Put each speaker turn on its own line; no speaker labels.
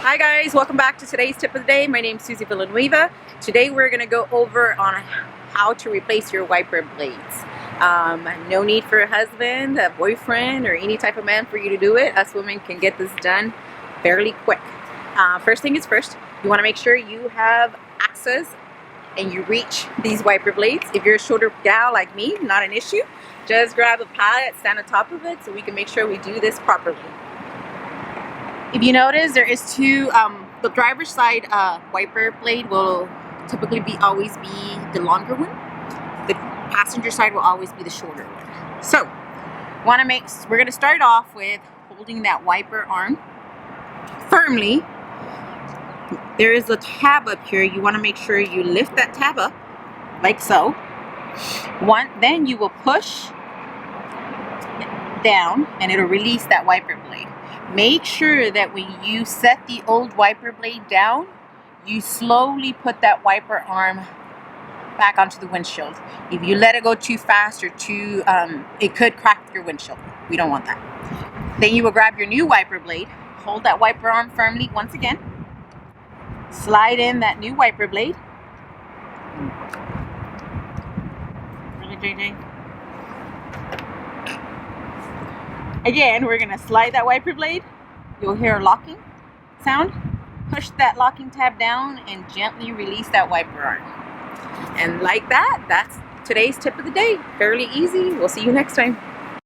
Hi guys, welcome back to today's tip of the day. My name is Susie Villanueva. Today we're going to go over on how to replace your wiper blades. No need for a husband, a boyfriend, or any type of man for you to do it. Us women can get this done fairly quick. First thing is first, you want to make sure you have access and you reach these wiper blades. If you're a shorter gal like me, not an issue. Just grab a pallet, stand on top of it so we can make sure we do this properly. If you notice, there is two, the driver's side wiper blade will typically always be the longer one. The passenger side will always be the shorter one. So, we're going to start off with holding that wiper arm firmly. There is a tab up here. You want to make sure you lift that tab up, like so. Then you will push down and it'll release that wiper blade. Make sure that when you set the old wiper blade down, you slowly put that wiper arm back onto the windshield. If you let it go too fast or too, it could crack your windshield. We don't want that. Then you will grab your new wiper blade, hold that wiper arm firmly once again, slide in that new wiper blade. Really, JJ? Again, we're going to slide that wiper blade. You'll hear a locking sound. Push that locking tab down and gently release that wiper arm. And like that, that's today's tip of the day. Fairly easy. We'll see you next time.